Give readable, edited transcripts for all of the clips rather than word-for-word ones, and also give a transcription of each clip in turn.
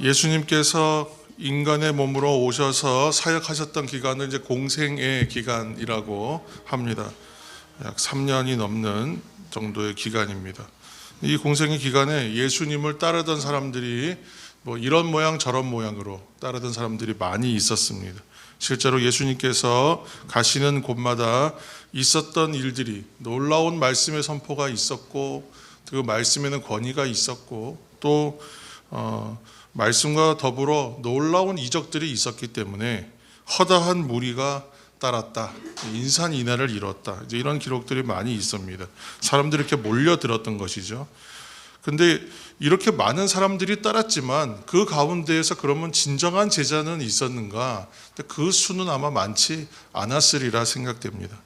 예수님께서 인간의 몸으로 오셔서 사역하셨던 기간은 이제 공생의 기간이라고 합니다. 약 3년이 넘는 정도의 기간입니다. 이 공생의 기간에 예수님을 따르던 사람들이 이런 모양 저런 모양으로 따르던 사람들이 많이 있었습니다. 실제로 예수님께서 가시는 곳마다 있었던 일들이 놀라운 말씀의 선포가 있었고, 그 말씀에는 권위가 있었고, 또 말씀과 더불어 놀라운 이적들이 있었기 때문에 허다한 무리가 따랐다, 인산인해를 이뤘다, 이제 이런 기록들이 많이 있습니다. 사람들이 이렇게 몰려들었던 것이죠. 근데 이렇게 많은 사람들이 따랐지만 그 가운데에서 그러면 진정한 제자는 있었는가? 그 수는 아마 많지 않았으리라 생각됩니다.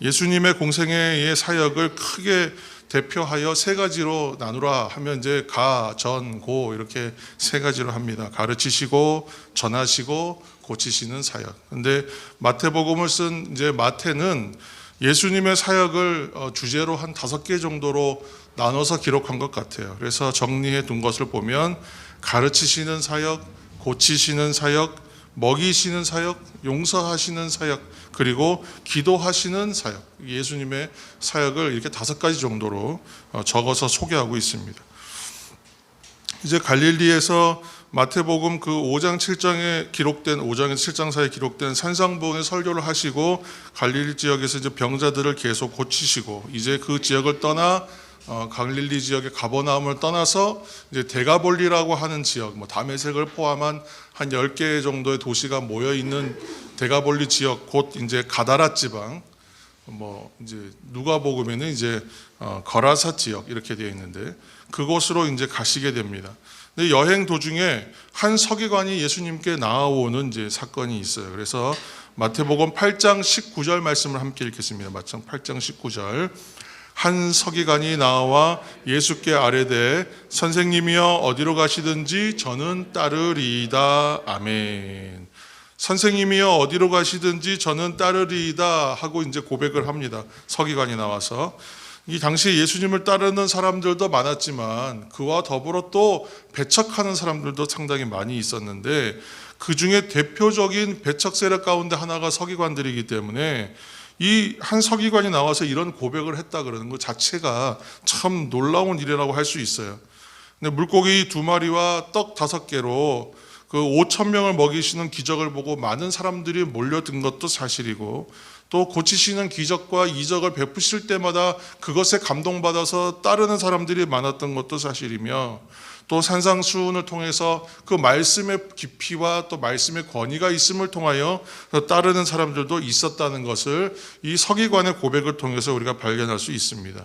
예수님의 공생애의 사역을 크게 대표하여 세 가지로 나누라 하면 이제 가, 전, 고 이렇게 세 가지로 합니다. 가르치시고, 전하시고, 고치시는 사역. 근데 마태복음을 쓴 이제 마태는 예수님의 사역을 주제로 한 5개 정도로 나눠서 기록한 것 같아요. 그래서 정리해 둔 것을 보면 가르치시는 사역, 고치시는 사역, 먹이시는 사역, 용서하시는 사역, 그리고 기도하시는 사역, 예수님의 사역을 이렇게 5가지 정도로 적어서 소개하고 있습니다. 이제 갈릴리에서 마태복음 그 5장 7장에 기록된 5장에서 7장 사이에 기록된 산상보훈의 설교를 하시고 갈릴리 지역에서 이제 병자들을 계속 고치시고 이제 그 지역을 떠나 갈릴리 지역의 가버나움을 떠나서 이제 데가볼리라고 하는 지역, 다메섹을 포함한 한 10개 정도의 도시가 모여 있는 데가볼리 지역, 곧 이제 가다라 지방, 이제 누가복음에는 이제 거라사 지역 이렇게 되어 있는데 그곳으로 이제 가시게 됩니다. 근데 여행 도중에 한 서기관이 예수님께 나아오는 이제 사건이 있어요. 그래서 마태복음 8장 19절 말씀을 함께 읽겠습니다. 마태복음 8장 19절. 한 서기관이 나와 예수께 아뢰되 선생님이여 어디로 가시든지 저는 따르리이다. 아멘. 선생님이여 어디로 가시든지 저는 따르리이다 하고 이제 고백을 합니다. 서기관이 나와서. 이 당시에 예수님을 따르는 사람들도 많았지만 그와 더불어 또 배척하는 사람들도 상당히 많이 있었는데 그 중에 대표적인 배척 세력 가운데 하나가 서기관들이기 때문에 이 한 서기관이 나와서 이런 고백을 했다 그러는 것 자체가 참 놀라운 일이라고 할 수 있어요. 근데 물고기 2마리와 떡 5개로 그 5,000명을 먹이시는 기적을 보고 많은 사람들이 몰려든 것도 사실이고, 또 고치시는 기적과 이적을 베푸실 때마다 그것에 감동받아서 따르는 사람들이 많았던 것도 사실이며, 또 산상수훈을 통해서 그 말씀의 깊이와 또 말씀의 권위가 있음을 통하여 따르는 사람들도 있었다는 것을 이 서기관의 고백을 통해서 우리가 발견할 수 있습니다.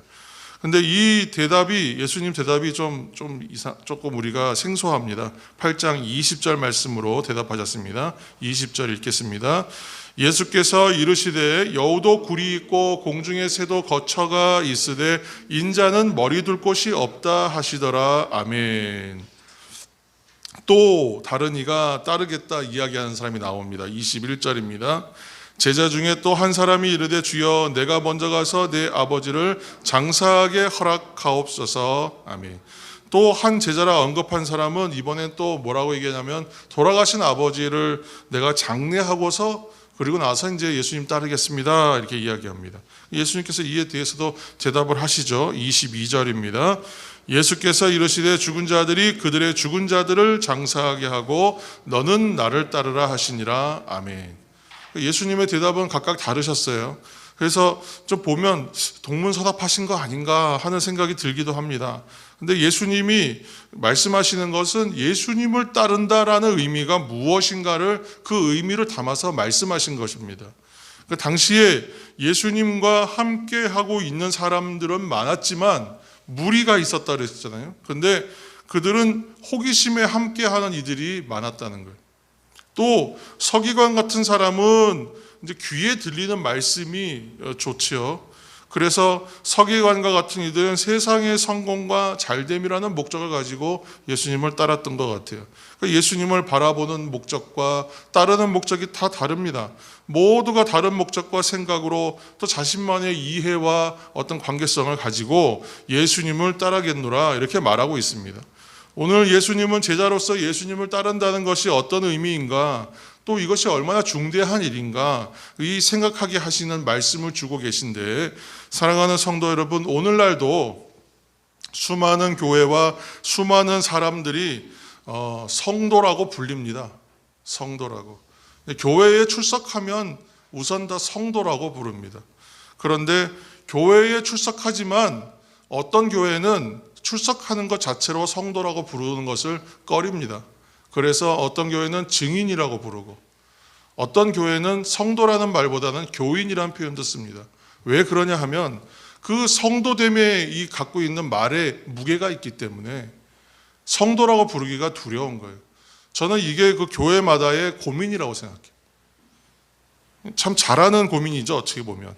근데 이 대답이, 예수님 대답이 조금 우리가 생소합니다. 8장 20절 말씀으로 대답하셨습니다. 20절 읽겠습니다. 예수께서 이르시되 여우도 굴이 있고 공중의 새도 거처가 있으되 인자는 머리 둘 곳이 없다 하시더라. 아멘. 또 다른 이가 따르겠다 이야기하는 사람이 나옵니다. 21절입니다. 제자 중에 또 한 사람이 이르되 주여 내가 먼저 가서 내 아버지를 장사하게 허락하옵소서. 아멘. 또 한 제자라 언급한 사람은 이번엔 또 뭐라고 얘기하냐면 돌아가신 아버지를 내가 장례하고서 그리고 나서 이제 예수님 따르겠습니다 이렇게 이야기합니다. 예수님께서 이에 대해서도 대답을 하시죠. 22절입니다. 예수께서 이르시되 죽은 자들이 그들의 죽은 자들을 장사하게 하고 너는 나를 따르라 하시니라. 아멘. 예수님의 대답은 각각 다르셨어요. 그래서 좀 보면 동문서답하신 거 아닌가 하는 생각이 들기도 합니다. 근데 예수님이 말씀하시는 것은 예수님을 따른다라는 의미가 무엇인가를 그 의미를 담아서 말씀하신 것입니다. 그 당시에 예수님과 함께 하고 있는 사람들은 많았지만 무리가 있었다 그랬잖아요. 근데 그들은 호기심에 함께 하는 이들이 많았다는 거예요. 또 서기관 같은 사람은 이제 귀에 들리는 말씀이 좋지요. 그래서 서기관과 같은 이들은 세상의 성공과 잘됨이라는 목적을 가지고 예수님을 따랐던 것 같아요. 예수님을 바라보는 목적과 따르는 목적이 다 다릅니다. 모두가 다른 목적과 생각으로 또 자신만의 이해와 어떤 관계성을 가지고 예수님을 따르겠노라 이렇게 말하고 있습니다. 오늘 예수님은 제자로서 예수님을 따른다는 것이 어떤 의미인가, 또 이것이 얼마나 중대한 일인가, 이 생각하게 하시는 말씀을 주고 계신데, 사랑하는 성도 여러분, 오늘날도 수많은 교회와 수많은 사람들이 성도라고 불립니다. 성도라고. 교회에 출석하면 우선 다 성도라고 부릅니다. 그런데 교회에 출석하지만 어떤 교회는 출석하는 것 자체로 성도라고 부르는 것을 꺼립니다. 그래서 어떤 교회는 증인이라고 부르고, 어떤 교회는 성도라는 말보다는 교인이라는 표현도 씁니다. 왜 그러냐 하면 그 성도됨에 이 갖고 있는 말에 무게가 있기 때문에 성도라고 부르기가 두려운 거예요. 저는 이게 그 교회마다의 고민이라고 생각해요. 참 잘하는 고민이죠, 어떻게 보면.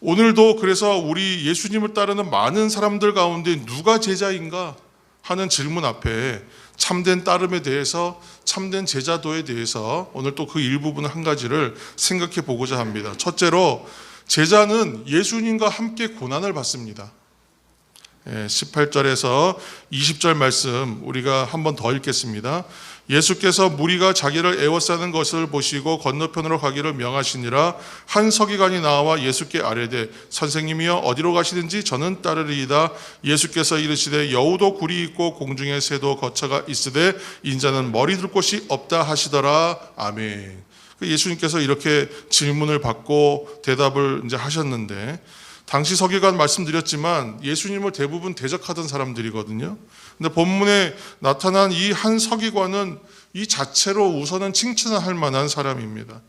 오늘도 그래서 우리 예수님을 따르는 많은 사람들 가운데 누가 제자인가 하는 질문 앞에 참된 따름에 대해서, 참된 제자도에 대해서 오늘 또 그 일부분 한 가지를 생각해 보고자 합니다. 첫째로, 제자는 예수님과 함께 고난을 받습니다. 18절에서 20절 말씀 우리가 한 번 더 읽겠습니다. 예수께서 무리가 자기를 애워싸는 것을 보시고 건너편으로 가기를 명하시니라. 한 서기관이 나와 예수께 아뢰되 선생님이여 어디로 가시든지 저는 따르리이다. 예수께서 이르시되 여우도 굴이 있고 공중에 새도 거처가 있으되 인자는 머리 둘 곳이 없다 하시더라. 아멘. 예수님께서 이렇게 질문을 받고 대답을 이제 하셨는데, 당시 서기관 말씀드렸지만 예수님을 대부분 대적하던 사람들이거든요. 근데 본문에 나타난 이 한 서기관은 이 자체로 우선은 칭찬할 만한 사람입니다.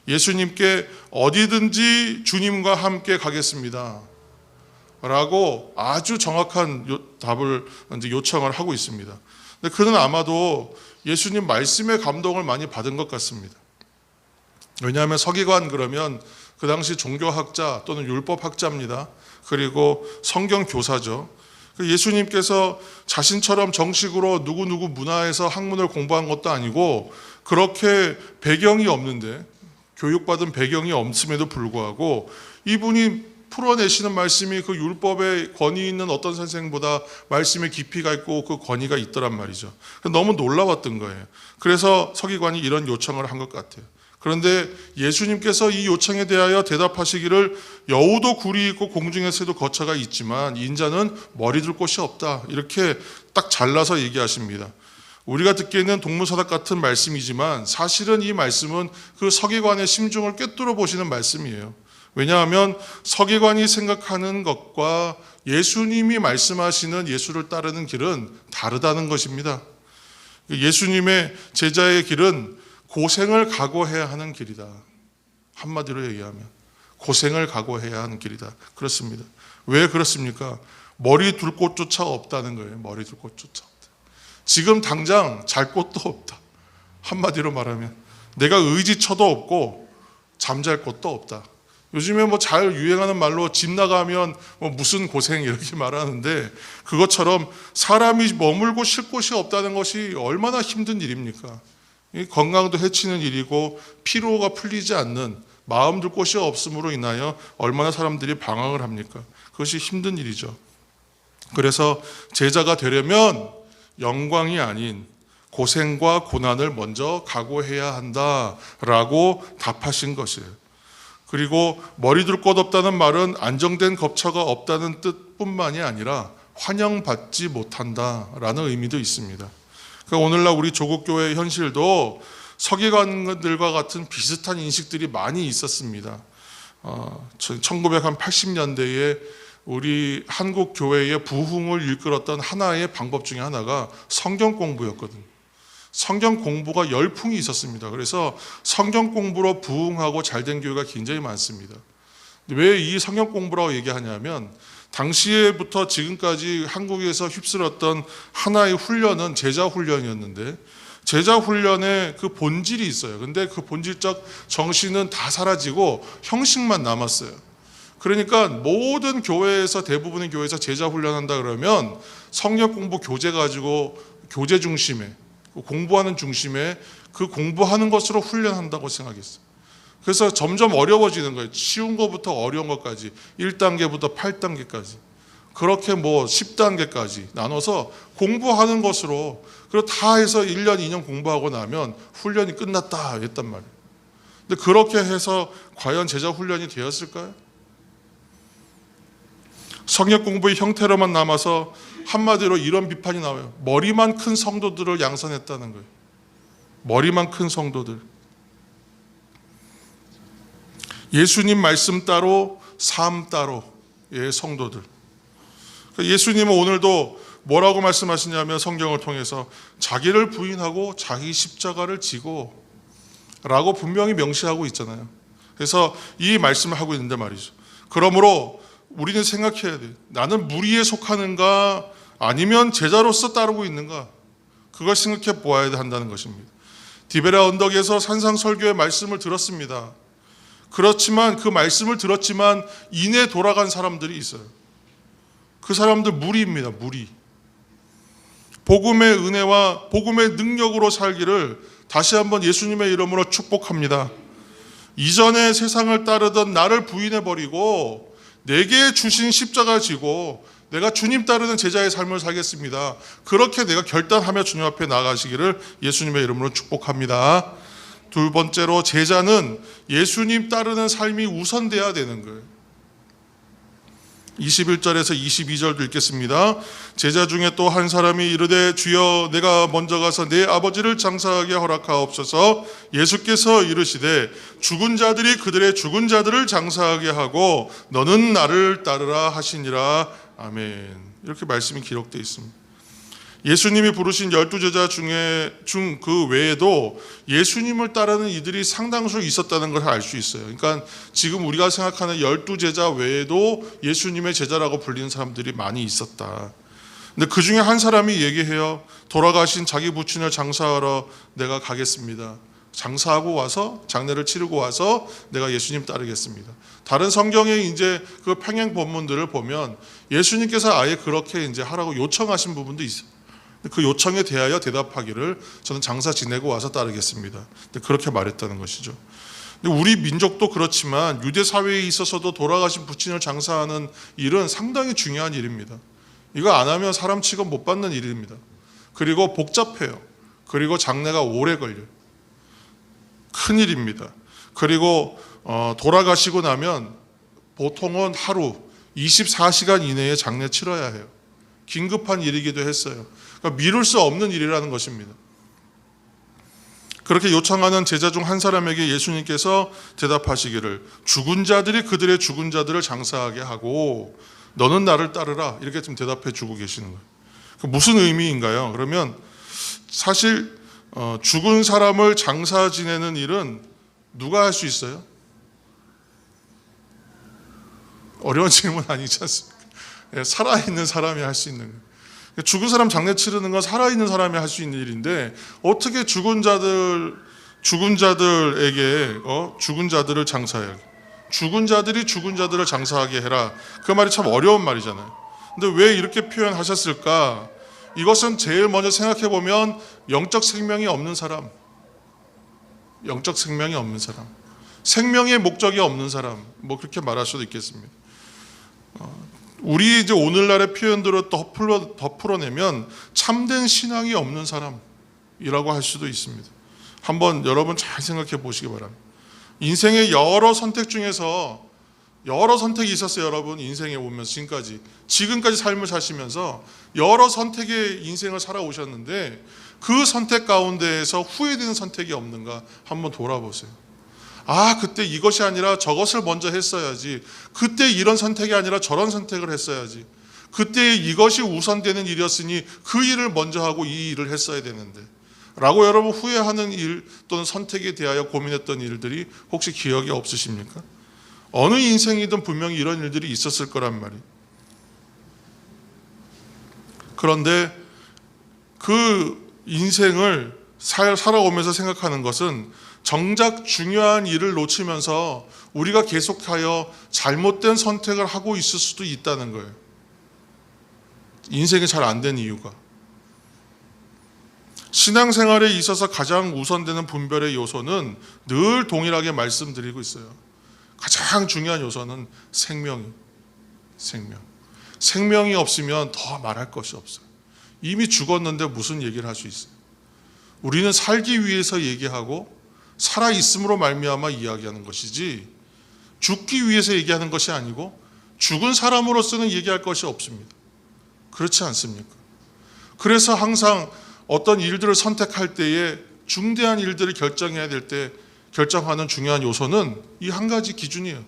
예수님께 어디든지 주님과 함께 가겠습니다 라고 아주 정확한 답을 이제 요청을 하고 있습니다. 근데 그는 아마도 예수님 말씀에 감동을 많이 받은 것 같습니다. 왜냐하면 서기관 그러면 그 당시 종교학자 또는 율법학자입니다. 그리고 성경 교사죠. 예수님께서 자신처럼 정식으로 누구누구 문화에서 학문을 공부한 것도 아니고 그렇게 배경이 없는데, 교육받은 배경이 없음에도 불구하고 이분이 풀어내시는 말씀이 그 율법에 권위 있는 어떤 선생보다 말씀에 깊이가 있고 그 권위가 있더란 말이죠. 너무 놀라웠던 거예요. 그래서 서기관이 이런 요청을 한 것 같아요. 그런데 예수님께서 이 요청에 대하여 대답하시기를 여우도 굴이 있고 공중에 새도 거처가 있지만 인자는 머리 둘 곳이 없다, 이렇게 딱 잘라서 얘기하십니다. 우리가 듣기에는 동문서답 같은 말씀이지만 사실은 이 말씀은 그 서기관의 심중을 꿰뚫어 보시는 말씀이에요. 왜냐하면 서기관이 생각하는 것과 예수님이 말씀하시는 예수를 따르는 길은 다르다는 것입니다. 예수님의 제자의 길은 고생을 각오해야 하는 길이다. 한마디로 얘기하면 고생을 각오해야 하는 길이다. 그렇습니다. 왜 그렇습니까? 머리 둘 곳조차 없다는 거예요. 머리 둘 곳조차 없다. 지금 당장 잘 곳도 없다. 한마디로 말하면 내가 의지처도 없고 잠잘 곳도 없다. 요즘에 뭐 잘 유행하는 말로 집 나가면 뭐 무슨 고생 이렇게 말하는데, 그것처럼 사람이 머물고 쉴 곳이 없다는 것이 얼마나 힘든 일입니까? 건강도 해치는 일이고 피로가 풀리지 않는, 마음 둘 곳이 없음으로 인하여 얼마나 사람들이 방황을 합니까? 그것이 힘든 일이죠. 그래서 제자가 되려면 영광이 아닌 고생과 고난을 먼저 각오해야 한다라고 답하신 것이에요. 그리고 머리 둘 곳 없다는 말은 안정된 거처가 없다는 뜻뿐만이 아니라 환영받지 못한다라는 의미도 있습니다. 그러니까 오늘날 우리 조국교회의 현실도 서기관들과 같은 비슷한 인식들이 많이 있었습니다. 1980년대에 우리 한국 교회의 부흥을 이끌었던 하나의 방법 중에 하나가 성경 공부였거든요. 성경 공부가 열풍이 있었습니다. 그래서 성경 공부로 부흥하고 잘된 교회가 굉장히 많습니다. 왜 이 성경 공부라고 얘기하냐면, 당시에부터 지금까지 한국에서 휩쓸었던 하나의 훈련은 제자 훈련이었는데, 제자 훈련에 그 본질이 있어요. 근데 그 본질적 정신은 다 사라지고 형식만 남았어요. 그러니까 모든 교회에서, 대부분의 교회에서 제자 훈련한다 그러면 성경 공부 교재 가지고 교재 중심에, 공부하는 중심에 그 공부하는 것으로 훈련한다고 생각했어요. 그래서 점점 어려워지는 거예요. 쉬운 것부터 어려운 것까지, 1단계부터 8단계까지. 그렇게 뭐 10단계까지 나눠서 공부하는 것으로, 그리고 다 해서 1년, 2년 공부하고 나면 훈련이 끝났다 했단 말이에요. 근데 그렇게 해서 과연 제자 훈련이 되었을까요? 성역 공부의 형태로만 남아서 한마디로 이런 비판이 나와요. 머리만 큰 성도들을 양산했다는 거예요. 머리만 큰 성도들. 예수님 말씀 따로 삶 따로의 성도들. 예수님은 오늘도 뭐라고 말씀하시냐면 성경을 통해서 자기를 부인하고 자기 십자가를 지고 라고 분명히 명시하고 있잖아요. 그래서 이 말씀을 하고 있는데 말이죠. 그러므로 우리는 생각해야 돼요. 나는 무리에 속하는가 아니면 제자로서 따르고 있는가, 그걸 생각해 보아야 한다는 것입니다. 디베라 언덕에서 산상설교의 말씀을 들었습니다. 그렇지만 그 말씀을 들었지만 이내 돌아간 사람들이 있어요. 그 사람들 무리입니다. 무리. 복음의 은혜와 복음의 능력으로 살기를 다시 한번 예수님의 이름으로 축복합니다. 이전에 세상을 따르던 나를 부인해버리고 내게 주신 십자가 지고 내가 주님 따르는 제자의 삶을 살겠습니다. 그렇게 내가 결단하며 주님 앞에 나가시기를 예수님의 이름으로 축복합니다. 두 번째로, 제자는 예수님 따르는 삶이 우선돼야 되는 거예요. 21절에서 22절도 읽겠습니다. 제자 중에 또 한 사람이 이르되 주여 내가 먼저 가서 내 아버지를 장사하게 허락하옵소서. 예수께서 이르시되 죽은 자들이 그들의 죽은 자들을 장사하게 하고 너는 나를 따르라 하시니라. 아멘. 이렇게 말씀이 기록되어 있습니다. 예수님이 부르신 12제자 중 그 외에도 예수님을 따르는 이들이 상당수 있었다는 것을 알 수 있어요. 그러니까 지금 우리가 생각하는 12제자 외에도 예수님의 제자라고 불리는 사람들이 많이 있었다. 근데 그 중에 한 사람이 얘기해요. 돌아가신 자기 부친을 장사하러 내가 가겠습니다. 장사하고 와서 장례를 치르고 와서 내가 예수님 따르겠습니다. 다른 성경에 이제 그 평행 본문들을 보면 예수님께서 아예 그렇게 이제 하라고 요청하신 부분도 있어요. 그 요청에 대하여 대답하기를 저는 장사 지내고 와서 따르겠습니다. 그렇게 말했다는 것이죠. 근데 우리 민족도 그렇지만 유대 사회에 있어서도 돌아가신 부친을 장사하는 일은 상당히 중요한 일입니다. 이거 안 하면 사람 취급 못 받는 일입니다. 그리고 복잡해요. 그리고 장례가 오래 걸려요. 큰일입니다. 그리고 돌아가시고 나면 보통은 하루 24시간 이내에 장례 치러야 해요. 긴급한 일이기도 했어요. 그러니까 미룰 수 없는 일이라는 것입니다. 그렇게 요청하는 제자 중 한 사람에게 예수님께서 대답하시기를 죽은 자들이 그들의 죽은 자들을 장사하게 하고 너는 나를 따르라, 이렇게 좀 대답해 주고 계시는 거예요. 무슨 의미인가요? 그러면 사실 죽은 사람을 장사 지내는 일은 누가 할 수 있어요? 어려운 질문 아니지 않습니까? 살아있는 사람이 할 수 있는 거예요. 죽은 사람 장례 치르는 건 살아있는 사람이 할 수 있는 일인데 어떻게 죽은 자들에게 죽은 자들을 장사해야, 죽은 자들이 죽은 자들을 장사하게 해라, 그 말이 참 어려운 말이잖아요. 근데 왜 이렇게 표현하셨을까? 이것은 제일 먼저 생각해 보면 영적 생명이 없는 사람, 영적 생명이 없는 사람, 생명의 목적이 없는 사람, 뭐 그렇게 말할 수도 있겠습니다. 우리 이제 오늘날의 표현들을 더 풀어내면 참된 신앙이 없는 사람이라고 할 수도 있습니다. 한번 여러분 잘 생각해 보시기 바랍니다. 인생의 여러 선택 중에서 여러 선택이 있었어요. 여러분 인생에 오면서 지금까지 삶을 사시면서 여러 선택의 인생을 살아오셨는데 그 선택 가운데에서 후회되는 선택이 없는가 한번 돌아보세요. 아, 그때 이것이 아니라 저것을 먼저 했어야지. 그때 이런 선택이 아니라 저런 선택을 했어야지. 그때 이것이 우선되는 일이었으니 그 일을 먼저 하고 이 일을 했어야 되는데 라고 여러분 후회하는 일 또는 선택에 대하여 고민했던 일들이 혹시 기억이 없으십니까? 어느 인생이든 분명히 이런 일들이 있었을 거란 말이에요. 그런데 그 인생을 살아오면서 생각하는 것은 정작 중요한 일을 놓치면서 우리가 계속하여 잘못된 선택을 하고 있을 수도 있다는 거예요. 인생이 잘 안 된 이유가. 신앙생활에 있어서 가장 우선되는 분별의 요소는 늘 동일하게 말씀드리고 있어요. 가장 중요한 요소는 생명이에요. 생명. 생명이 없으면 더 말할 것이 없어요. 이미 죽었는데 무슨 얘기를 할 수 있어요? 우리는 살기 위해서 얘기하고 살아있음으로 말미암아 이야기하는 것이지 죽기 위해서 얘기하는 것이 아니고 죽은 사람으로서는 얘기할 것이 없습니다. 그렇지 않습니까? 그래서 항상 어떤 일들을 선택할 때에 중대한 일들을 결정해야 될 때 결정하는 중요한 요소는 이 한 가지 기준이에요.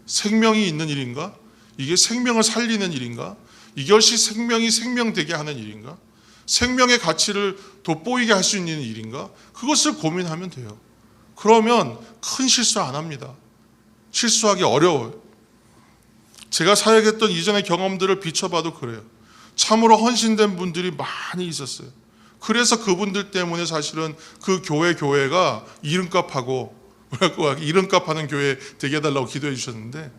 생명이 있는 일인가? 이게 생명을 살리는 일인가? 이것이 생명이 생명되게 하는 일인가? 생명의 가치를 돋보이게 할 수 있는 일인가? 그것을 고민하면 돼요. 그러면 큰 실수 안 합니다. 실수하기 어려워요. 제가 사역했던 이전의 경험들을 비춰봐도 그래요. 참으로 헌신된 분들이 많이 있었어요. 그래서 그분들 때문에 사실은 그 교회가 이름값하고 이름값하는 교회 되게 해달라고 기도해 주셨는데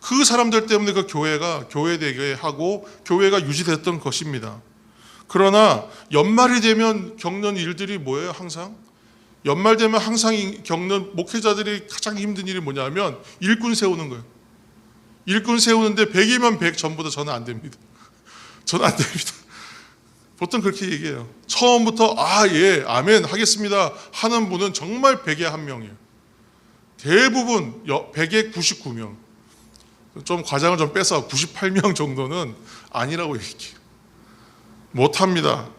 그 사람들 때문에 그 교회가 교회되게 하고 교회가 유지됐던 것입니다. 그러나 연말이 되면 겪는 일들이 뭐예요? 항상 연말 되면 항상 겪는 목회자들이 가장 힘든 일이 뭐냐면 일꾼 세우는 거예요. 일꾼 세우는데 100이면 100 전부 다 저는 안 됩니다. 저는 안 됩니다. 보통 그렇게 얘기해요. 처음부터 예, 아멘 하겠습니다 하는 분은 정말 100에 1명이에요. 대부분 100에 99명. 좀 과장을 좀 빼서 98명 정도는 아니라고 얘기해요. 못합니다.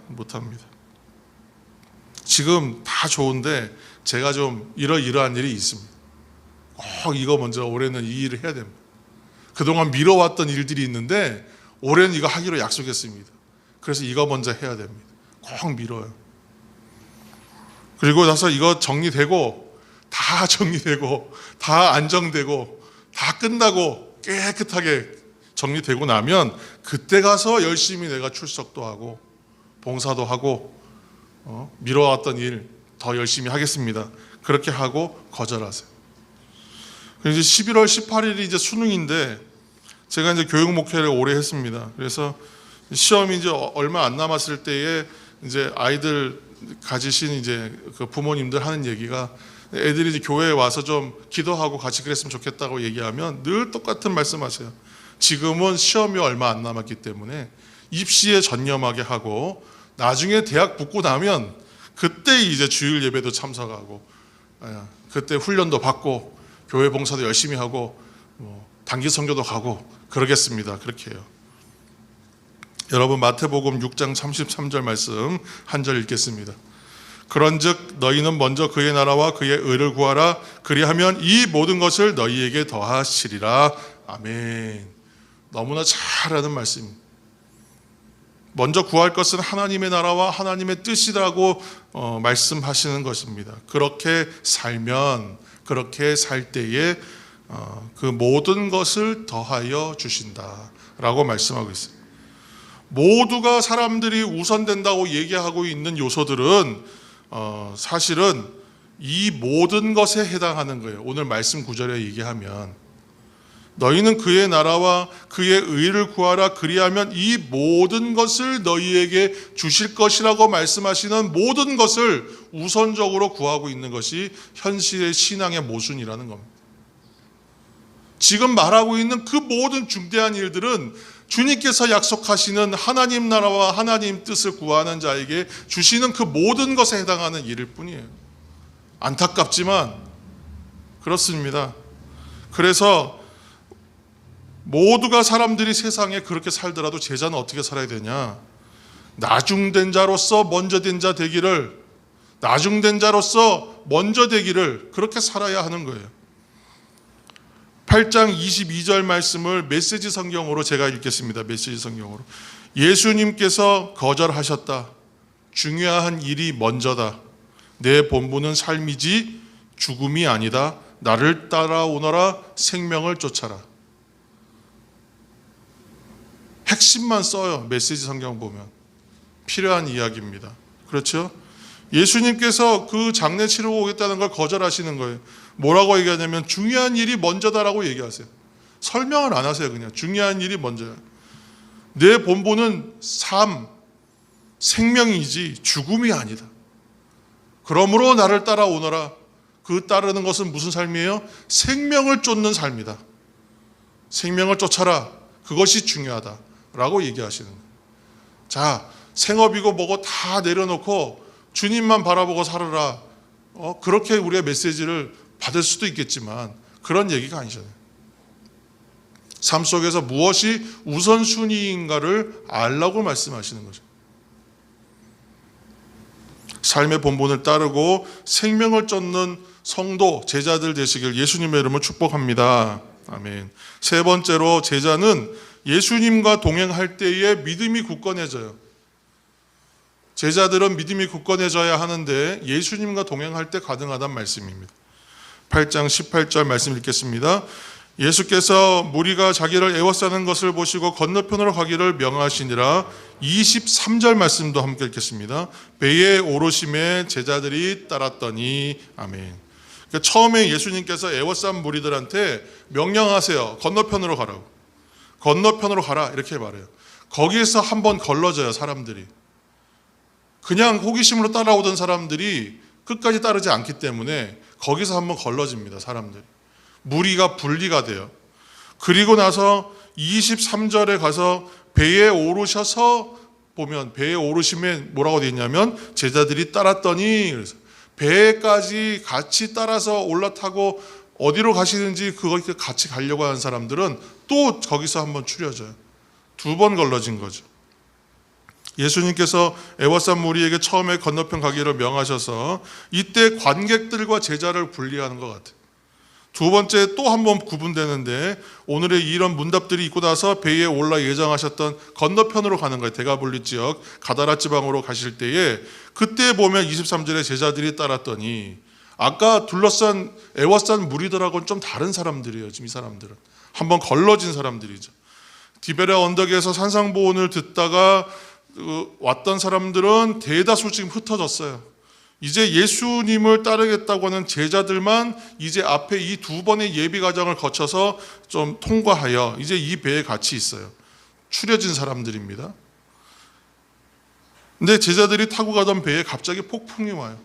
지금 다 좋은데 제가 좀 이러이러한 일이 있습니다. 꼭 이거 먼저 올해는 이 일을 해야 됩니다. 그동안 미뤄왔던 일들이 있는데 올해는 이거 하기로 약속했습니다. 그래서 이거 먼저 해야 됩니다. 꼭 미뤄요. 그리고 나서 이거 정리되고 다 안정되고 다 끝나고 깨끗하게 정리되고 나면 그때 가서 열심히 내가 출석도 하고 봉사도 하고 미뤄왔던 일 더 열심히 하겠습니다. 그렇게 하고 거절하세요. 이제 11월 18일이 이제 수능인데 제가 이제 교육 목회를 오래 했습니다. 그래서 시험이 이제 얼마 안 남았을 때에 이제 아이들 가지신 이제 그 부모님들 하는 얘기가 애들이 이제 교회에 와서 좀 기도하고 같이 그랬으면 좋겠다고 얘기하면 늘 똑같은 말씀하세요. 지금은 시험이 얼마 안 남았기 때문에 입시에 전념하게 하고 나중에 대학 붙고 나면 그때 이제 주일 예배도 참석하고 그때 훈련도 받고 교회 봉사도 열심히 하고 단기 선교도 가고 그러겠습니다. 그렇게 해요. 여러분 마태복음 6장 33절 말씀 한 절 읽겠습니다. 그런즉 너희는 먼저 그의 나라와 그의 의를 구하라. 그리하면 이 모든 것을 너희에게 더하시리라. 아멘. 너무나 잘 아는 말씀입니다. 먼저 구할 것은 하나님의 나라와 하나님의 뜻이라고 말씀하시는 것입니다. 그렇게 살면 그렇게 살 때에 그 모든 것을 더하여 주신다라고 말씀하고 있습니다. 모두가 사람들이 우선된다고 얘기하고 있는 요소들은 사실은 이 모든 것에 해당하는 거예요. 오늘 말씀 구절에 얘기하면 너희는 그의 나라와 그의 의를 구하라. 그리하면 이 모든 것을 너희에게 주실 것이라고 말씀하시는 모든 것을 우선적으로 구하고 있는 것이 현실의 신앙의 모순이라는 겁니다. 지금 말하고 있는 그 모든 중대한 일들은 주님께서 약속하시는 하나님 나라와 하나님 뜻을 구하는 자에게 주시는 그 모든 것에 해당하는 일일 뿐이에요. 안타깝지만 그렇습니다. 그래서 모두가 사람들이 세상에 그렇게 살더라도 제자는 어떻게 살아야 되냐? 나중된 자로서 먼저 된 자 되기를, 나중된 자로서 먼저 되기를 그렇게 살아야 하는 거예요. 8장 22절 말씀을 메시지 성경으로 제가 읽겠습니다. 메시지 성경으로. 예수님께서 거절하셨다. 중요한 일이 먼저다. 내 본분은 삶이지 죽음이 아니다. 나를 따라오너라. 생명을 쫓아라. 핵심만 써요. 메시지 성경 보면 필요한 이야기입니다. 그렇죠? 예수님께서 그 장례 치르고 오겠다는 걸 거절하시는 거예요. 뭐라고 얘기하냐면 중요한 일이 먼저다라고 얘기하세요. 설명을 안 하세요. 그냥 중요한 일이 먼저야. 내 본분은 생명이지 죽음이 아니다. 그러므로 나를 따라오너라. 그 따르는 것은 무슨 삶이에요? 생명을 쫓는 삶이다. 생명을 쫓아라. 그것이 중요하다라고 얘기하시는 거예요. 자, 생업이고 뭐고 다 내려놓고 주님만 바라보고 살아라. 그렇게 우리의 메시지를 받을 수도 있겠지만 그런 얘기가 아니잖아요. 삶 속에서 무엇이 우선순위인가를 알라고 말씀하시는 거죠. 삶의 본분을 따르고 생명을 쫓는 성도, 제자들 되시길 예수님의 이름으로 축복합니다. 아멘. 세 번째로 제자는 예수님과 동행할 때에 믿음이 굳건해져요. 제자들은 믿음이 굳건해져야 하는데 예수님과 동행할 때 가능하다는 말씀입니다. 8장 18절 말씀 읽겠습니다. 예수께서 무리가 자기를 애워싸는 것을 보시고 건너편으로 가기를 명하시니라. 23절 말씀도 함께 읽겠습니다. 배에 오르심에 제자들이 따랐더니 아멘. 그러니까 처음에 예수님께서 애워싼 무리들한테 명령하세요. 건너편으로 가라고. 건너편으로 가라 이렇게 말해요. 거기에서 한번 걸러져요. 사람들이. 그냥 호기심으로 따라오던 사람들이 끝까지 따르지 않기 때문에 거기서 한번 걸러집니다. 사람들이. 무리가 분리가 돼요. 그리고 나서 23절에 가서 배에 오르셔서 보면 배에 오르심에 뭐라고 되어 있냐면 제자들이 따랐더니 그래서 배까지 같이 따라서 올라타고 어디로 가시는지 그거 같이 가려고 하는 사람들은 또 거기서 한번 추려져요. 두 번 걸러진 거죠. 예수님께서 애워싼 무리에게 처음에 건너편 가기를 명하셔서 이때 관객들과 제자를 분리하는 것 같아요. 두 번째 또 한 번 구분되는데 오늘의 이런 문답들이 있고 나서 배에 올라 예정하셨던 건너편으로 가는 거예요. 대가볼리 지역 가다라 지방으로 가실 때에 그때 보면 23절에 제자들이 따랐더니 아까 둘러싼 애워싼 무리들하고는 좀 다른 사람들이에요. 지금 이 사람들은 한번 걸러진 사람들이죠. 디베랴 언덕에서 산상보훈을 듣다가 왔던 사람들은 대다수 지금 흩어졌어요. 이제 예수님을 따르겠다고 하는 제자들만 이제 앞에 이 두 번의 예비 과정을 거쳐서 좀 통과하여 이제 이 배에 같이 있어요. 추려진 사람들입니다. 근데 제자들이 타고 가던 배에 갑자기 폭풍이 와요.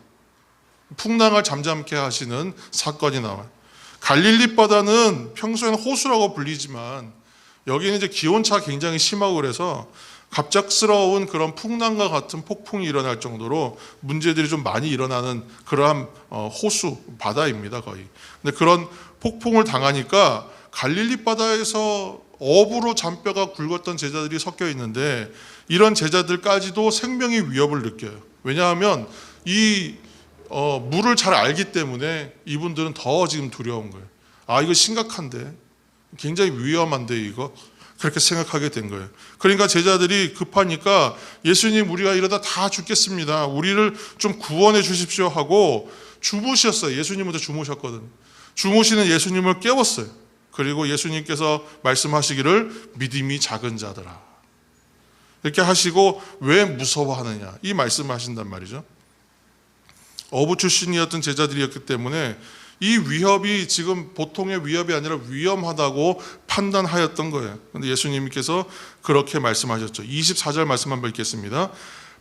풍랑을 잠잠케 하시는 사건이 나와요. 갈릴리 바다는 평소에는 호수라고 불리지만 여기는 이제 기온차가 굉장히 심하고 그래서 갑작스러운 그런 풍랑과 같은 폭풍이 일어날 정도로 문제들이 좀 많이 일어나는 그러한 호수, 바다입니다 거의. 근데 그런 폭풍을 당하니까 갈릴리 바다에서 어부로 잔뼈가 굵었던 제자들이 섞여 있는데 이런 제자들까지도 생명의 위협을 느껴요. 왜냐하면 이 물을 잘 알기 때문에 이분들은 더 지금 두려운 거예요. 아, 이거 심각한데, 굉장히 위험한데 이거, 그렇게 생각하게 된 거예요. 그러니까 제자들이 급하니까 예수님 우리가 이러다 다 죽겠습니다. 우리를 좀 구원해 주십시오 하고 주무셨어요. 예수님부터 주무셨거든요. 주무시는 예수님을 깨웠어요. 그리고 예수님께서 말씀하시기를 믿음이 작은 자들아 이렇게 하시고 왜 무서워하느냐 이 말씀하신단 말이죠. 어부 출신이었던 제자들이었기 때문에 이 위협이 지금 보통의 위협이 아니라 위험하다고 판단하였던 거예요. 그런데 예수님께서 그렇게 말씀하셨죠. 24절 말씀 한번 읽겠습니다.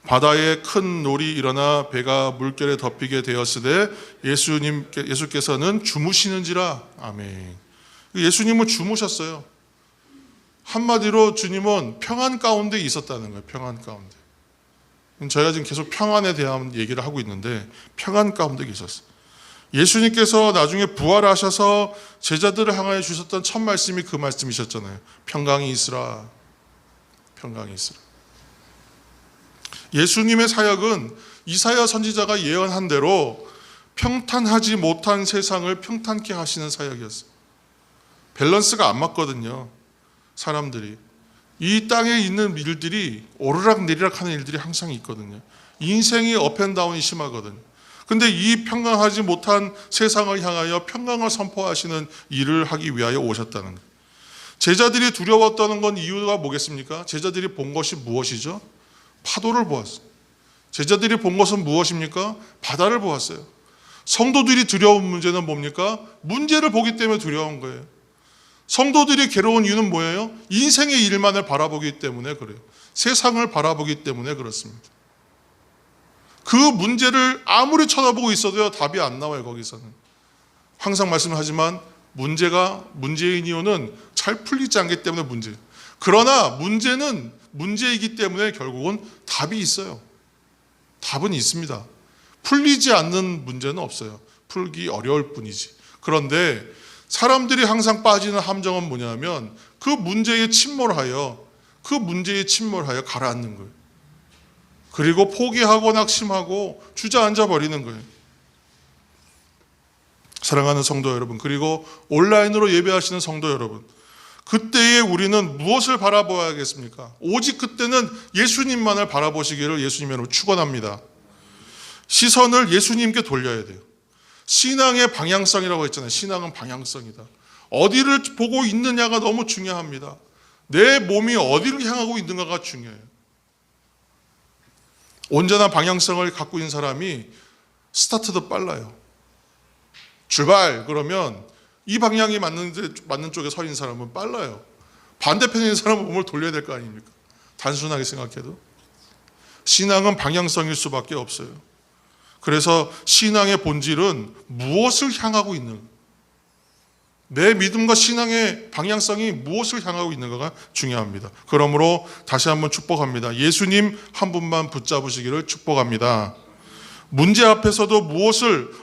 바다에 큰 놀이 일어나 배가 물결에 덮이게 되었으되 예수께서는 주무시는지라. 아멘. 예수님은 주무셨어요. 한마디로 주님은 평안 가운데 있었다는 거예요. 평안 가운데. 저희가 지금 계속 평안에 대한 얘기를 하고 있는데 평안 가운데 있었어요. 예수님께서 나중에 부활하셔서 제자들을 향하여 주셨던 첫 말씀이 그 말씀이셨잖아요. 평강이 있으라. 평강이 있으라. 예수님의 사역은 이사야 선지자가 예언한 대로 평탄하지 못한 세상을 평탄케 하시는 사역이었어요. 밸런스가 안 맞거든요. 사람들이. 이 땅에 있는 일들이 오르락내리락 하는 일들이 항상 있거든요. 인생이 업앤다운이 심하거든요. 근데 이 평강하지 못한 세상을 향하여 평강을 선포하시는 일을 하기 위하여 오셨다는 거예요. 제자들이 두려웠다는 건 이유가 뭐겠습니까? 제자들이 본 것이 무엇이죠? 파도를 보았어요. 제자들이 본 것은 무엇입니까? 바다를 보았어요. 성도들이 두려운 문제는 뭡니까? 문제를 보기 때문에 두려운 거예요. 성도들이 괴로운 이유는 뭐예요? 인생의 일만을 바라보기 때문에 그래요. 세상을 바라보기 때문에 그렇습니다. 그 문제를 아무리 쳐다보고 있어도요 답이 안 나와요. 거기서는 항상 말씀하지만 문제인 이유는 잘 풀리지 않기 때문에 문제예요. 그러나 문제는 문제이기 때문에 결국은 답이 있어요. 답은 있습니다. 풀리지 않는 문제는 없어요. 풀기 어려울 뿐이지. 그런데 사람들이 항상 빠지는 함정은 뭐냐면 그 문제에 침몰하여 가라앉는 거예요. 그리고 포기하고 낙심하고 주저앉아 버리는 거예요. 사랑하는 성도 여러분, 그리고 온라인으로 예배하시는 성도 여러분, 그때에 우리는 무엇을 바라보아야겠습니까? 오직 그때는 예수님만을 바라보시기를 예수님으로 축원합니다. 시선을 예수님께 돌려야 돼요. 신앙의 방향성이라고 했잖아요. 신앙은 방향성이다. 어디를 보고 있느냐가 너무 중요합니다. 내 몸이 어디를 향하고 있는가가 중요해요. 온전한 방향성을 갖고 있는 사람이 스타트도 빨라요. 출발 그러면 이 방향이 맞는 쪽에 서 있는 사람은 빨라요. 반대편에 있는 사람은 몸을 돌려야 될 거 아닙니까? 단순하게 생각해도. 신앙은 방향성일 수밖에 없어요. 그래서 신앙의 본질은 무엇을 향하고 있는, 내 믿음과 신앙의 방향성이 무엇을 향하고 있는가가 중요합니다. 그러므로 다시 한번 축복합니다. 예수님 한 분만 붙잡으시기를 축복합니다. 문제 앞에서도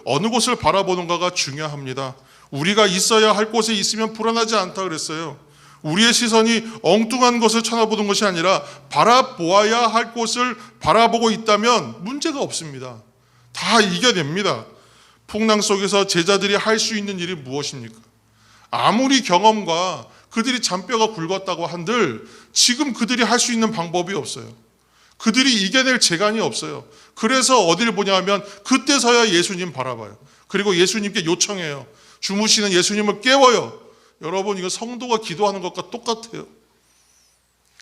어느 곳을 바라보는가가 중요합니다. 우리가 있어야 할 곳에 있으면 불안하지 않다 그랬어요. 우리의 시선이 엉뚱한 것을 쳐다보는 것이 아니라 바라보아야 할 곳을 바라보고 있다면 문제가 없습니다. 다 이겨냅니다. 풍랑 속에서 제자들이 할 수 있는 일이 무엇입니까? 아무리 경험과 그들이 잔뼈가 굵었다고 한들 지금 그들이 할 수 있는 방법이 없어요. 그들이 이겨낼 재간이 없어요. 그래서 어디를 보냐 하면 그때서야 예수님 바라봐요. 그리고 예수님께 요청해요. 주무시는 예수님을 깨워요. 여러분, 이거 성도가 기도하는 것과 똑같아요.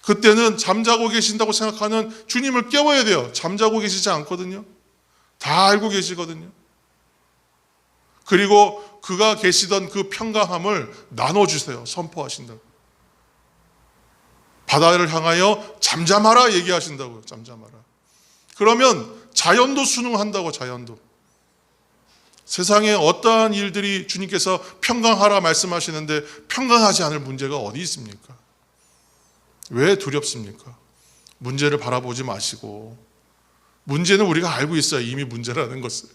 그때는 잠자고 계신다고 생각하는 주님을 깨워야 돼요. 잠자고 계시지 않거든요. 다 알고 계시거든요. 그리고 그가 계시던 그 평강함을 나눠주세요. 선포하신다고. 바다를 향하여 잠잠하라 얘기하신다고요. 잠잠하라. 그러면 자연도 순응한다고. 자연도. 세상에 어떠한 일들이 주님께서 평강하라 말씀하시는데 평강하지 않을 문제가 어디 있습니까? 왜 두렵습니까? 문제를 바라보지 마시고, 문제는 우리가 알고 있어요. 이미 문제라는 것을.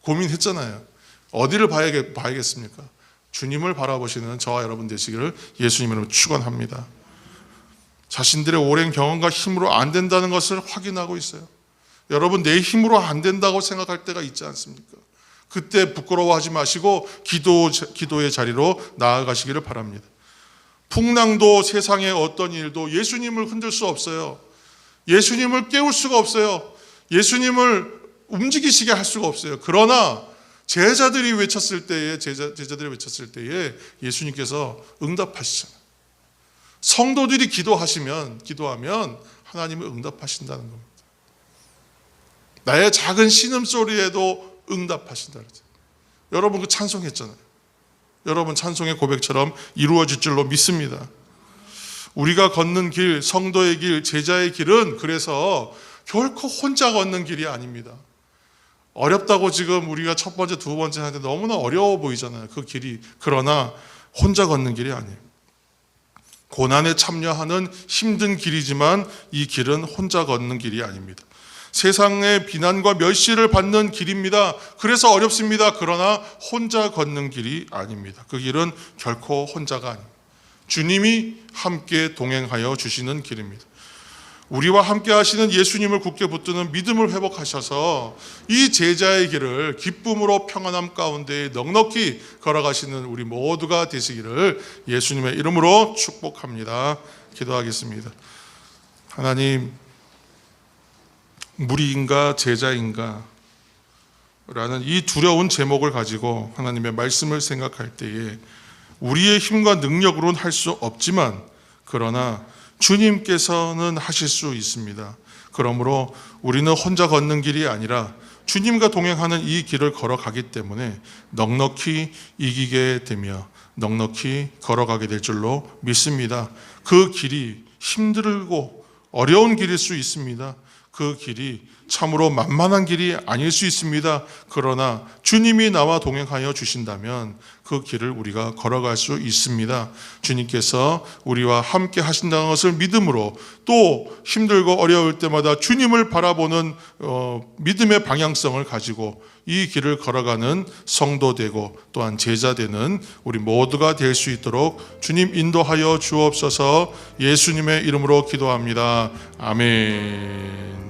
고민했잖아요. 어디를 봐야겠습니까? 주님을 바라보시는 저와 여러분 되시기를 예수님으로 축원합니다. 자신들의 오랜 경험과 힘으로 안 된다는 것을 확인하고 있어요. 여러분, 내 힘으로 안 된다고 생각할 때가 있지 않습니까? 그때 부끄러워하지 마시고 기도의 자리로 나아가시기를 바랍니다. 풍랑도 세상의 어떤 일도 예수님을 흔들 수 없어요. 예수님을 깨울 수가 없어요. 예수님을 움직이시게 할 수가 없어요. 그러나 제자들이 외쳤을 때에 예수님께서 응답하시잖아요. 성도들이 기도하면 하나님은 응답하신다는 겁니다. 나의 작은 신음소리에도 응답하신다 그러죠. 여러분 그 찬송했잖아요. 여러분 찬송의 고백처럼 이루어질 줄로 믿습니다. 우리가 걷는 길, 성도의 길, 제자의 길은 그래서 결코 혼자 걷는 길이 아닙니다. 어렵다고 지금 우리가 첫 번째, 두 번째 하는데 너무나 어려워 보이잖아요. 그 길이. 그러나 혼자 걷는 길이 아니에요. 고난에 참여하는 힘든 길이지만 이 길은 혼자 걷는 길이 아닙니다. 세상의 비난과 멸시를 받는 길입니다. 그래서 어렵습니다. 그러나 혼자 걷는 길이 아닙니다. 그 길은 결코 혼자가 아닙니다. 주님이 함께 동행하여 주시는 길입니다. 우리와 함께 하시는 예수님을 굳게 붙드는 믿음을 회복하셔서 이 제자의 길을 기쁨으로 평안함 가운데 넉넉히 걸어가시는 우리 모두가 되시기를 예수님의 이름으로 축복합니다. 기도하겠습니다. 하나님, 무리인가 제자인가 라는 이 두려운 제목을 가지고 하나님의 말씀을 생각할 때에 우리의 힘과 능력으로는 할 수 없지만 그러나 주님께서는 하실 수 있습니다. 그러므로 우리는 혼자 걷는 길이 아니라 주님과 동행하는 이 길을 걸어가기 때문에 넉넉히 이기게 되며 넉넉히 걸어가게 될 줄로 믿습니다. 그 길이 힘들고 어려운 길일 수 있습니다. 그 길이 참으로 만만한 길이 아닐 수 있습니다. 그러나 주님이 나와 동행하여 주신다면 그 길을 우리가 걸어갈 수 있습니다. 주님께서 우리와 함께 하신다는 것을 믿음으로, 또 힘들고 어려울 때마다 주님을 바라보는 믿음의 방향성을 가지고 이 길을 걸어가는 성도 되고 또한 제자 되는 우리 모두가 될 수 있도록 주님 인도하여 주옵소서. 예수님의 이름으로 기도합니다. 아멘.